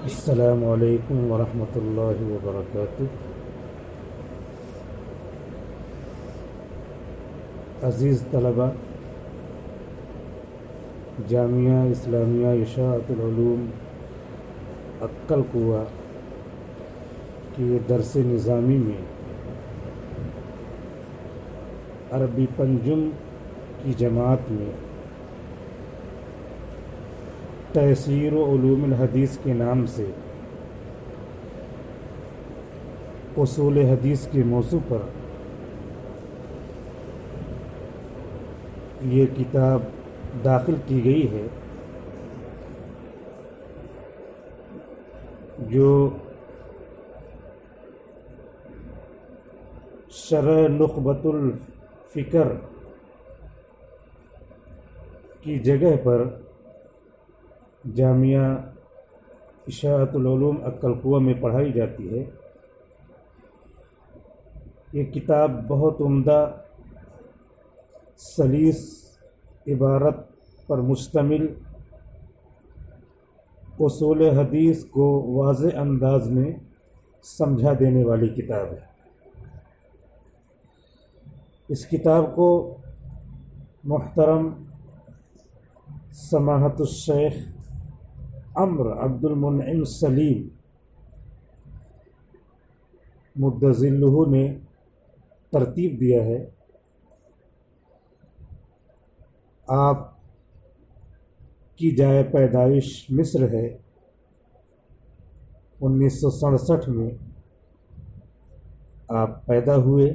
السلام علیکم ورحمۃ اللہ وبرکاتہ۔ عزیز طلبہ، جامعہ اسلامیہ اشاعۃ العلوم عقل قوہ کی درس نظامی میں عربی پنجم کی جماعت میں تیسیر علوم الحدیث کے نام سے اصول حدیث کے موضوع پر یہ کتاب داخل کی گئی ہے، جو شرح نخبۃ الفکر کی جگہ پر جامعہ اشاعۃ العلوم عقل قوہ میں پڑھائی جاتی ہے۔ یہ کتاب بہت عمدہ سلیس عبارت پر مشتمل اصول حدیث کو واضح انداز میں سمجھا دینے والی کتاب ہے۔ اس کتاب کو محترم سماحت الشیخ عمرو عبد المنعم سلیم مدظلہ نے ترتیب دیا ہے۔ آپ کی جائے پیدائش مصر ہے۔ 1967 میں آپ پیدا ہوئے،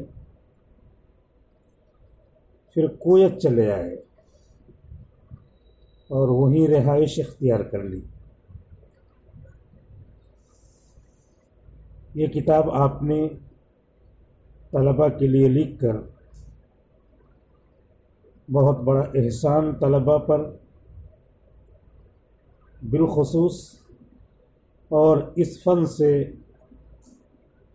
پھر کویت چلے آئے اور وہیں رہائش اختیار کر لی۔ یہ کتاب آپ نے طلباء کے لیے لکھ کر بہت بڑا احسان طلباء پر بالخصوص اور اس فن سے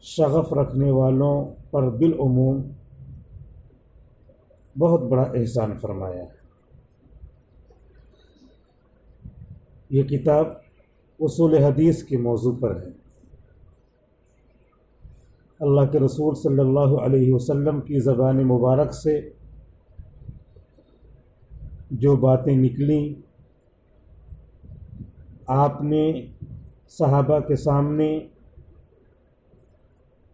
شغف رکھنے والوں پر بالعموم بہت بڑا احسان فرمایا ہے۔ یہ کتاب اصول حدیث کے موضوع پر ہے۔ اللہ کے رسول صلی اللہ علیہ وسلم کی زبان مبارک سے جو باتیں نکلیں، آپ نے صحابہ کے سامنے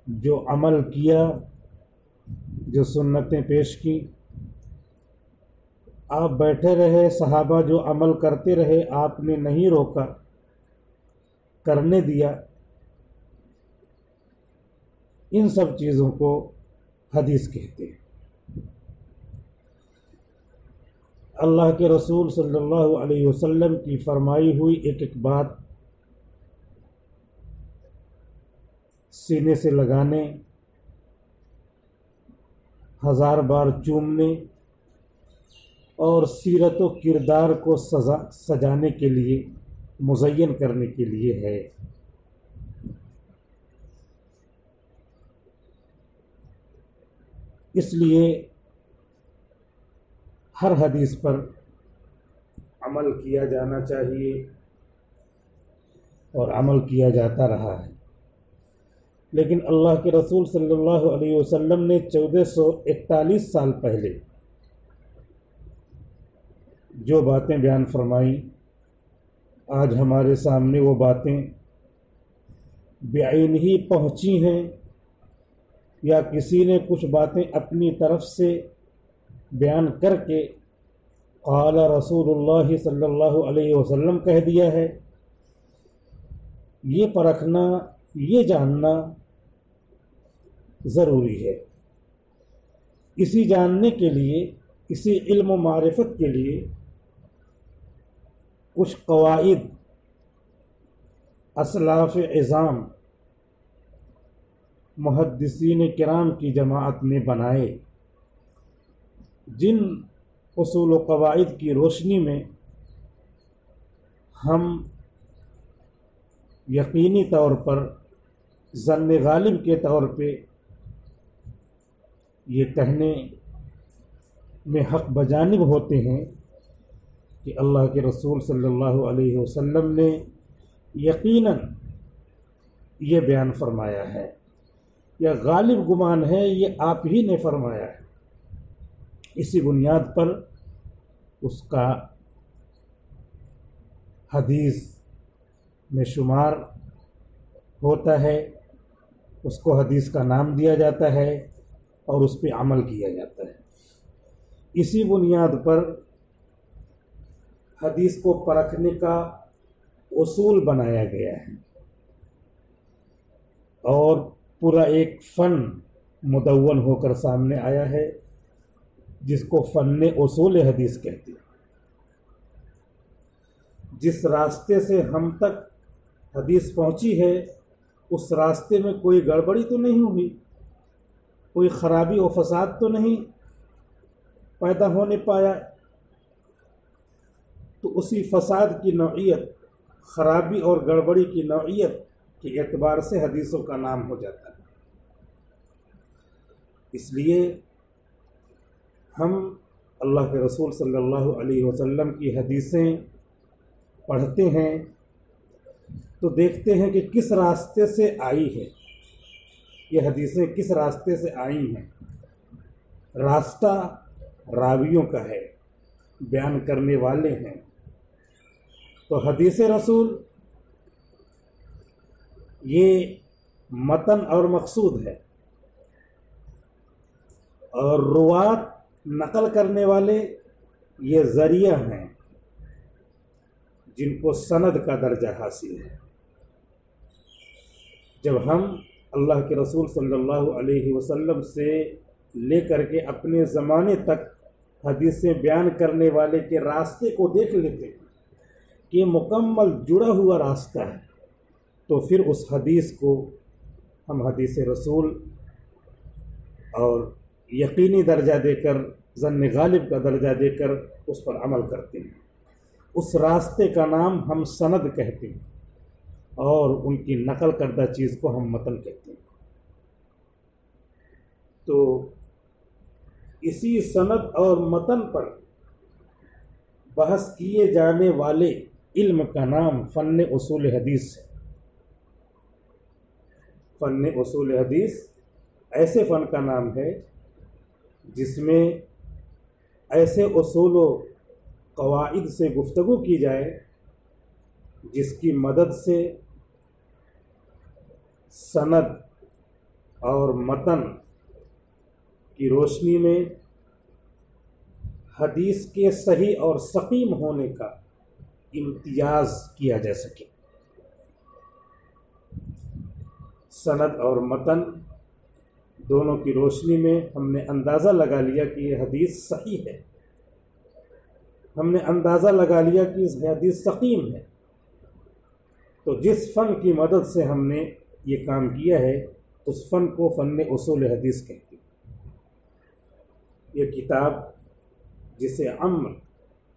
جو عمل کیا، جو سنتیں پیش کی، آپ بیٹھے رہے، صحابہ جو عمل کرتے رہے، آپ نے نہیں روکا، کرنے دیا۔ ان سب چیزوں کو حدیث کہتے ہیں۔ اللہ کے رسول صلی اللہ علیہ وسلم کی فرمائی ہوئی ایک ایک بات سینے سے لگانے، ہزار بار چومنے اور سیرت و کردار کو سجانے کے لیے، مزین کرنے کے لیے ہے۔ اس لیے ہر حدیث پر عمل کیا جانا چاہیے اور عمل کیا جاتا رہا ہے۔ لیکن اللہ کے رسول صلی اللہ علیہ وسلم نے 1441 سال پہلے جو باتیں بیان فرمائیں، آج ہمارے سامنے وہ باتیں بعین ہی پہنچی ہیں، یا کسی نے کچھ باتیں اپنی طرف سے بیان کر کے قال رسول اللہ صلی اللہ علیہ وسلم کہہ دیا ہے۔ یہ پرکھنا، یہ جاننا ضروری ہے۔ اسی جاننے کے لیے، اسی علم و معرفت کے لیے کچھ قواعد اسلاف عظام محدثین کرام کی جماعت نے بنائے، جن اصول و قواعد کی روشنی میں ہم یقینی طور پر ظن غالب کے طور پہ یہ کہنے میں حق بجانب ہوتے ہیں کہ اللہ کے رسول صلی اللہ علیہ وسلم نے یقیناً یہ بیان فرمایا ہے، یا غالب گمان ہے یہ آپ ہی نے فرمایا ہے، اسی بنیاد پر اس کا حدیث میں شمار ہوتا ہے، اس کو حدیث کا نام دیا جاتا ہے اور اس پہ عمل کیا جاتا ہے۔ اسی بنیاد پر حدیث کو پرکھنے کا اصول بنایا گیا ہے اور پورا ایک فن مدون ہو کر سامنے آیا ہے جس کو فن اصول حدیث کہتے ہیں۔ جس راستے سے ہم تک حدیث پہنچی ہے اس راستے میں کوئی گڑبڑی تو نہیں ہوئی، کوئی خرابی و فساد تو نہیں پیدا ہونے پایا، تو اسی فساد کی نوعیت، خرابی اور گڑبڑی کی نوعیت کے اعتبار سے حدیثوں کا نام ہو جاتا ہے۔ اس لیے ہم اللہ کے رسول صلی اللہ علیہ وسلم کی حدیثیں پڑھتے ہیں تو دیکھتے ہیں کہ کس راستے سے آئی ہے، یہ حدیثیں کس راستے سے آئی ہیں۔ راستہ راویوں کا ہے، بیان کرنے والے ہیں۔ تو حدیث رسول یہ متن اور مقصود ہے، اور روات نقل کرنے والے یہ ذریعہ ہیں جن کو سند کا درجہ حاصل ہے۔ جب ہم اللہ کے رسول صلی اللہ علیہ وسلم سے لے کر کے اپنے زمانے تک حدیثیں بیان کرنے والے کے راستے کو دیکھ لیتے ہیں کہ مکمل جڑا ہوا راستہ ہے، تو پھر اس حدیث کو ہم حدیث رسول اور یقینی درجہ دے کر، ظن غالب کا درجہ دے کر اس پر عمل کرتے ہیں۔ اس راستے کا نام ہم سند کہتے ہیں اور ان کی نقل کردہ چیز کو ہم متن کہتے ہیں۔ تو اسی سند اور متن پر بحث کیے جانے والے علم کا نام فن اصول حدیث ہے۔ فن اصول حدیث ایسے فن کا نام ہے جس میں ایسے اصول و قواعد سے گفتگو کی جائے جس کی مدد سے سند اور متن کی روشنی میں حدیث کے صحیح اور سقیم ہونے کا امتیاز کیا جا سکے۔ سند اور متن دونوں کی روشنی میں ہم نے اندازہ لگا لیا کہ یہ حدیث صحیح ہے، ہم نے اندازہ لگا لیا کہ یہ حدیث سقیم ہے، تو جس فن کی مدد سے ہم نے یہ کام کیا ہے اس فن کو فن اصول حدیث کہتے ہیں۔ یہ کتاب جسے عمرو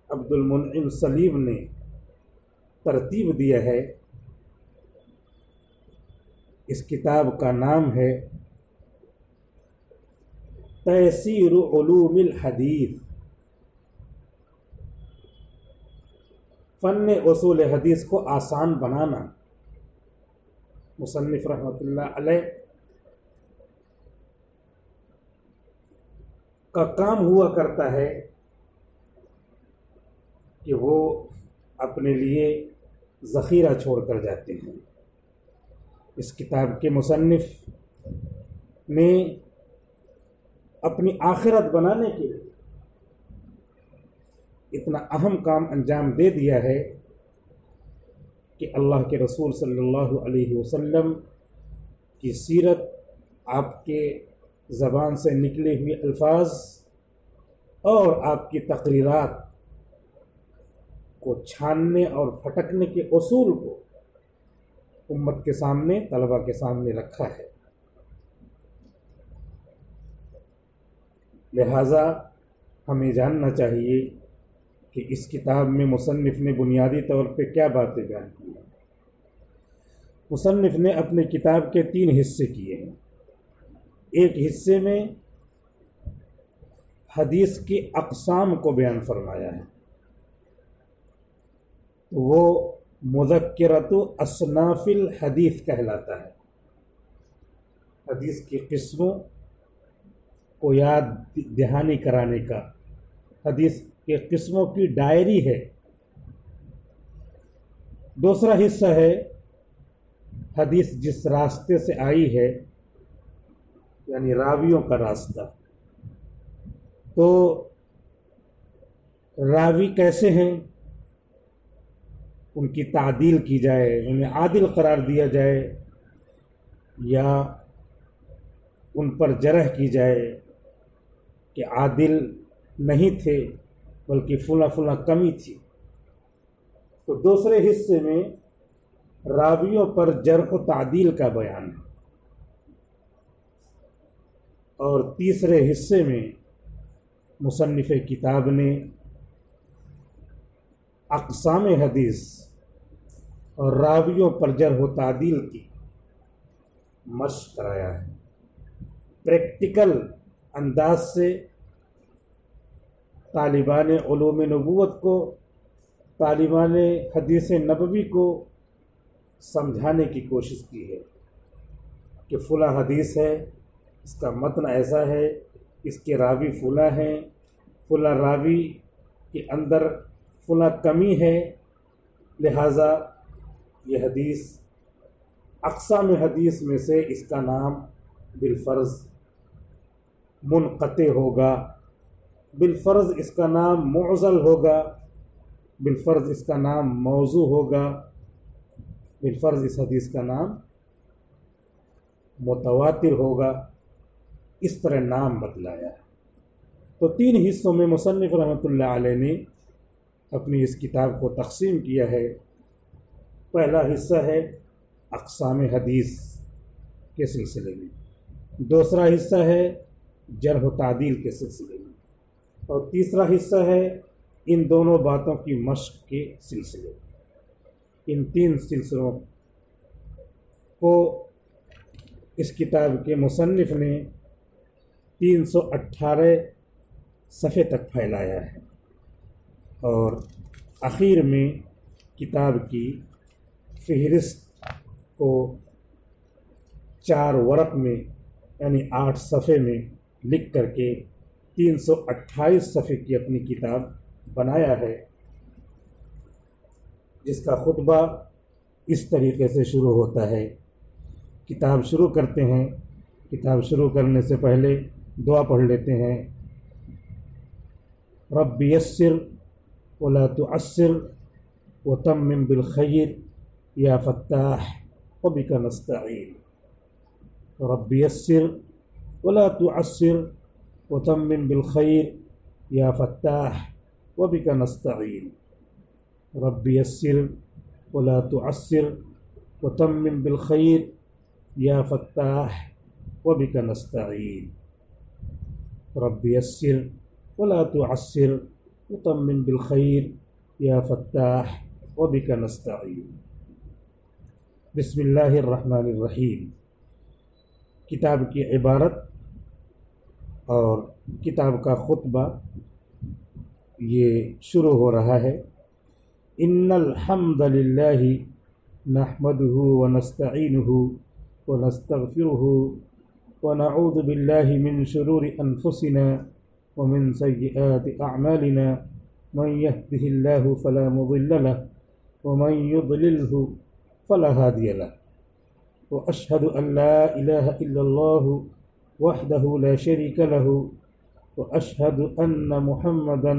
عبد المنعم سلیم نے ترتیب دیا ہے، اس کتاب کا نام ہے تیسیر علوم الحدیث۔ فن اصول حدیث کو آسان بنانا مصنف رحمۃ اللہ علیہ کا کام ہوا کرتا ہے کہ وہ اپنے لیے ذخیرہ چھوڑ کر جاتے ہیں۔ اس کتاب کے مصنف نے اپنی آخرت بنانے کے لیے اتنا اہم کام انجام دے دیا ہے کہ اللہ کے رسول صلی اللہ علیہ وسلم کی سیرت، آپ کے زبان سے نکلے ہوئے الفاظ اور آپ کی تقریرات کو چھاننے اور پھٹکنے کے اصول کو امت کے سامنے، طلبہ کے سامنے رکھا ہے۔ لہٰذا ہمیں جاننا چاہیے کہ اس کتاب میں مصنف نے بنیادی طور پہ کیا باتیں بیان کی ہیں۔ مصنف نے اپنے کتاب کے 3 حصے کیے ہیں۔ ایک حصے میں حدیث کی اقسام کو بیان فرمایا ہے، تو وہ مذکرۃ اصناف الحدیث کہلاتا ہے۔ حدیث کی قسموں کو یاد دہانی کرانے کا، حدیث کے قسموں کی ڈائری ہے۔ دوسرا حصہ ہے حدیث جس راستے سے آئی ہے، یعنی راویوں کا راستہ۔ تو راوی کیسے ہیں، ان کی تعدیل کی جائے، انہیں عادل قرار دیا جائے، یا ان پر جرح کی جائے کہ عادل نہیں تھے بلکہ فلاں کمی تھی۔ تو دوسرے حصے میں راویوں پر جرح و تعدیل کا بیان ہے، اور تیسرے حصے میں مصنف کتاب نے اقسام حدیث اور راویوں پر جرح و تعدیل کی مشق کرایا ہے۔ پریکٹیکل انداز سے طالبان علوم نبوت کو، طالبان حدیث نبوی کو سمجھانے کی کوشش کی ہے کہ فلاں حدیث ہے، اس کا متن ایسا ہے، اس کے راوی فلاں ہیں، فلاں راوی کے اندر فلاں کمی ہے، لہٰذا یہ حدیث اقسام حدیث میں سے اس کا نام بالفرض منقطع ہوگا، بالفرض اس کا نام معضل ہوگا، بالفرض اس کا نام موضوع ہوگا، بالفرض اس حدیث کا نام متواتر ہوگا، اس طرح نام بتلایا ہے۔ تو 3 حصوں میں مصنف رحمۃ اللہ علیہ نے اپنی اس کتاب کو تقسیم کیا ہے۔ پہلا حصہ ہے اقسام حدیث کے سلسلے میں، دوسرا حصہ ہے جرح و تعدیل کے سلسلے میں، اور تیسرا حصہ ہے ان دونوں باتوں کی مشق کے سلسلے میں۔ ان 3 سلسلوں کو اس کتاب کے مصنف نے 318 صفحے تک پھیلایا ہے، اور آخر میں کتاب کی فہرست کو 4 ورق میں یعنی 8 صفحے میں لکھ کر کے 328 صفحے کی اپنی کتاب بنایا ہے، جس کا خطبہ اس طریقے سے شروع ہوتا ہے۔ کتاب شروع کرتے ہیں، کتاب شروع کرنے سے پہلے دعا پڑھ لیتے ہیں۔ رب یسر ولا تعسر وتمم بالخیر یا فتاح وبک نستعین۔ رب یسر ولا تعسر وتمم بالخیر یا فتاح وبک نستعین۔ رب یسر ولا تعسر وتمم بالخیر یا فتاح وبک نستعین۔ رب یسر ولا تعسر وتمم بالخیر یا فتاح وبک نستعین۔ بسم اللہ الرحمن الرحیم۔ کتاب کی عبارت اور کتاب کا خطبہ یہ شروع ہو رہا ہے۔ ان الحمد للہ نحمده ونستعینه ونستغفره ونعوذ باللہ من شرور انفسنا ومن سیئات اعمالنا، من يهده الله فلا مضل له ومن يضلله فلا هادي له، واشهد ان لا اله الا الله وحده لا شريك له، واشهد ان محمدا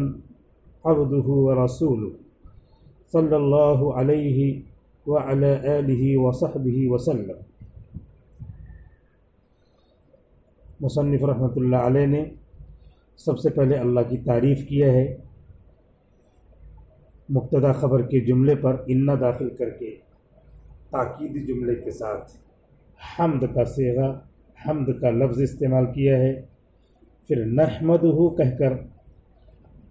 عبده ورسوله صلی اللہ علیہ وعلى آلہ وصحبہ وسلم۔ مصنف رحمۃ اللہ علیہ نے سب سے پہلے اللہ کی تعریف کیا ہے، مبتدا خبر کے جملے پر ان داخل کر کے تاکیدی جملے کے ساتھ حمد کا صیغہ، حمد کا لفظ استعمال کیا ہے، پھر نحمدہ کہہ کر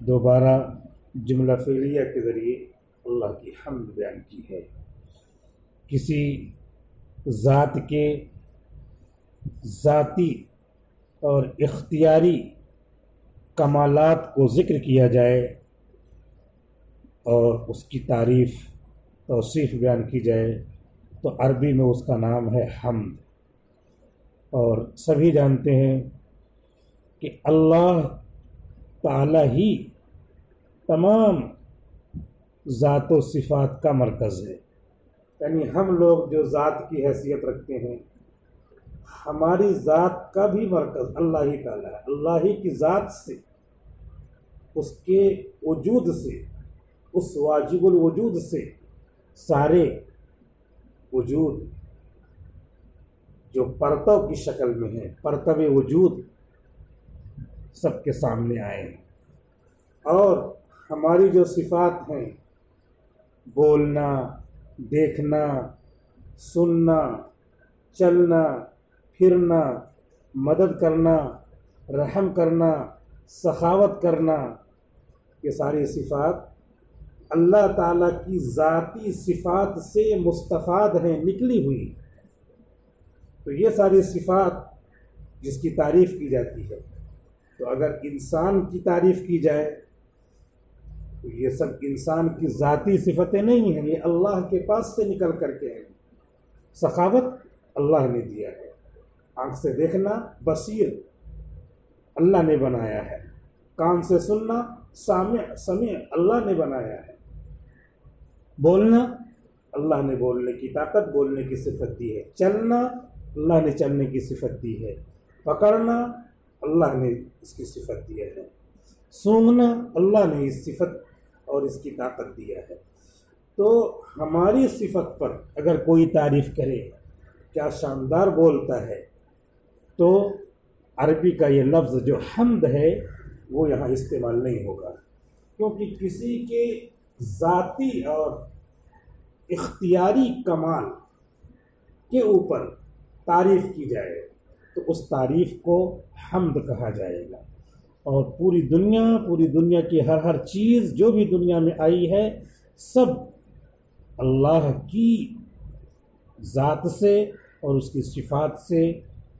دوبارہ جملہ فعلیہ کے ذریعے اللہ کی حمد بیان کی ہے۔ کسی ذات کے ذاتی اور اختیاری کمالات کو ذکر کیا جائے اور اس کی تعریف توصیف بیان کی جائے تو عربی میں اس کا نام ہے حمد۔ اور سبھی جانتے ہیں کہ اللہ تعالی ہی تمام ذات و صفات کا مرکز ہے، یعنی ہم لوگ جو ذات کی حیثیت رکھتے ہیں، ہماری ذات کا بھی مرکز اللہ ہی تعالیٰ ہے۔ اللہ ہی کی ذات سے، اس کے وجود سے، اس واجب الوجود سے سارے وجود جو پرتو کی شکل میں ہے، پرتو وجود سب کے سامنے آئے ہیں۔ اور ہماری جو صفات ہیں، بولنا، دیکھنا، سننا، چلنا، پھرنا، مدد کرنا، رحم کرنا، سخاوت کرنا، یہ ساری صفات اللہ تعالیٰ کی ذاتی صفات سے مستفاد ہیں، نکلی ہوئی ہیں۔ تو یہ ساری صفات جس کی تعریف کی جاتی ہے، تو اگر انسان کی تعریف کی جائے تو یہ سب انسان کی ذاتی صفتیں نہیں ہیں، یہ اللہ کے پاس سے نکل کر کے ہیں۔ سخاوت اللہ نے دیا ہے، آنکھ سے دیکھنا، بصیر اللہ نے بنایا ہے، کان سے سننا، سمع اللہ نے بنایا ہے، بولنا اللہ نے بولنے کی طاقت، بولنے کی صفت دی ہے، چلنا اللہ نے چلنے کی صفت دی ہے، پکڑنا اللہ نے اس کی صفت دی ہے، سونگھنا اللہ نے اس صفت اور اس کی طاقت دیا ہے۔ تو ہماری صفت پر اگر کوئی تعریف کرے، کیا شاندار بولتا ہے، تو عربی کا یہ لفظ جو حمد ہے وہ یہاں استعمال نہیں ہوگا، کیونکہ کسی کے ذاتی اور اختیاری کمال کے اوپر تعریف کی جائے تو اس تعریف کو حمد کہا جائے گا۔ اور پوری دنیا کی ہر چیز جو بھی دنیا میں آئی ہے، سب اللہ کی ذات سے اور اس کی صفات سے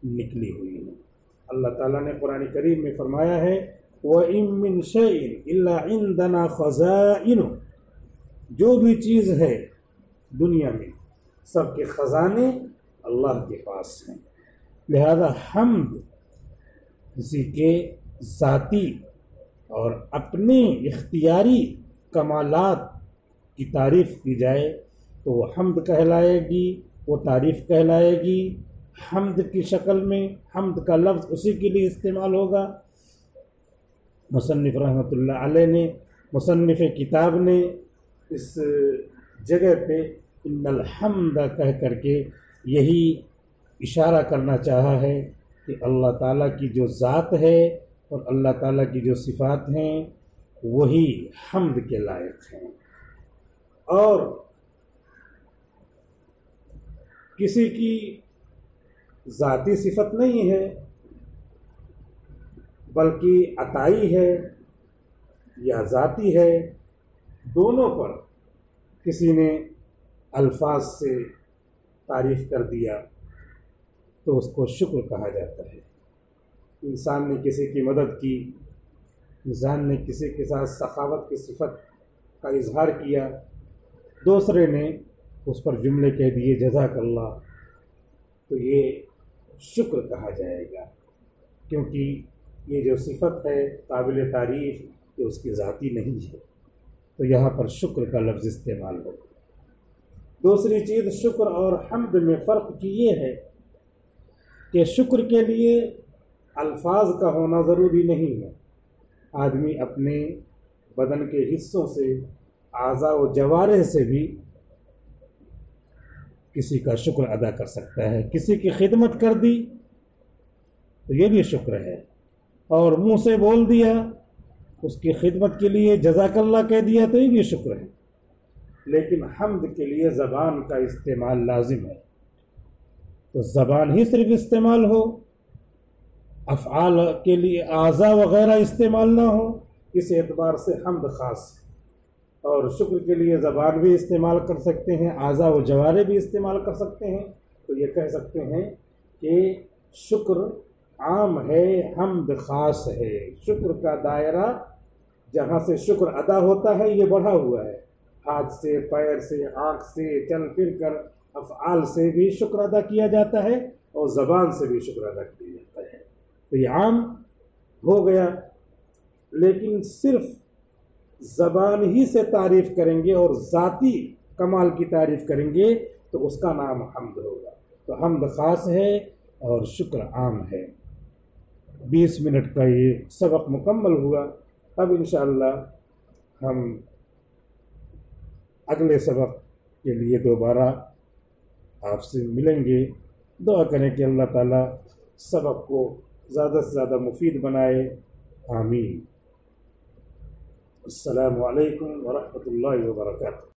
نکلی ہوئی ہے۔ اللہ تعالیٰ نے قرآن کریم میں فرمایا ہے وَإِن مِّن شَيْءٍ إِلَّا عِندَنَا خَزَائِنُهُ، جو بھی چیز ہے دنیا میں سب کے خزانے اللہ کے پاس ہیں۔ لہذا حمد کسی کے ذاتی اور اپنے اختیاری کمالات کی تعریف کی جائے تو وہ حمد کہلائے گی، وہ تعریف کہلائے گی۔ حمد کی شکل میں حمد کا لفظ اسی کے لیے استعمال ہوگا۔ مصنف رحمۃ اللہ علیہ نے، مصنف کتاب نے اس جگہ پہ ان الحمد کہہ کر کے یہی اشارہ کرنا چاہا ہے کہ اللہ تعالیٰ کی جو ذات ہے اور اللہ تعالیٰ کی جو صفات ہیں وہی حمد کے لائق ہیں۔ اور کسی کی ذاتی صفت نہیں ہے بلکہ عطائی ہے یا ذاتی ہے، دونوں پر کسی نے الفاظ سے تعریف کر دیا تو اس کو شکر کہا جاتا ہے۔ انسان نے کسی کی مدد کی، انسان نے کسی کے ساتھ سخاوت کی صفت کا اظہار کیا، دوسرے نے اس پر جملے کہہ دیے جزاک اللہ، تو یہ شکر کہا جائے گا، کیونکہ یہ جو صفت ہے قابل تعریف یہ اس کی ذاتی نہیں ہے، تو یہاں پر شکر کا لفظ استعمال ہوگا۔ دوسری چیز شکر اور حمد میں فرق کی یہ ہے کہ شکر کے لیے الفاظ کا ہونا ضروری نہیں ہے، آدمی اپنے بدن کے حصوں سے، اعضاء و جوارح سے بھی کسی کا شکر ادا کر سکتا ہے۔ کسی کی خدمت کر دی تو یہ بھی شکر ہے، اور منہ سے بول دیا، اس کی خدمت کے لیے جزاک اللہ کہہ دیا تو یہ بھی شکر ہے۔ لیکن حمد کے لیے زبان کا استعمال لازم ہے، تو زبان ہی صرف استعمال ہو، افعال کے لیے اعضاء وغیرہ استعمال نہ ہو، اس اعتبار سے حمد خاص ہے۔ اور شکر کے لیے زبان بھی استعمال کر سکتے ہیں، اعضاء و جوارح بھی استعمال کر سکتے ہیں، تو یہ کہہ سکتے ہیں کہ شکر عام ہے، حمد خاص ہے۔ شکر کا دائرہ جہاں سے شکر ادا ہوتا ہے یہ بڑھا ہوا ہے، ہاتھ سے، پیر سے، آنکھ سے، چل پھر کر افعال سے بھی شکر ادا کیا جاتا ہے اور زبان سے بھی شکر ادا کیا جاتا ہے۔ تو یہ عام ہو گیا، لیکن صرف زبان ہی سے تعریف کریں گے اور ذاتی کمال کی تعریف کریں گے تو اس کا نام حمد ہوگا۔ تو حمد خاص ہے اور شکر عام ہے۔ 20 منٹ کا یہ سبق مکمل ہوا۔ اب انشاءاللہ ہم اگلے سبق کے لیے دوبارہ آپ سے ملیں گے۔ دعا کریں کہ اللہ تعالیٰ سبق کو زیادہ سے زیادہ مفید بنائے، آمین۔ السلام علیکم ورحمۃ اللہ وبرکاتہ۔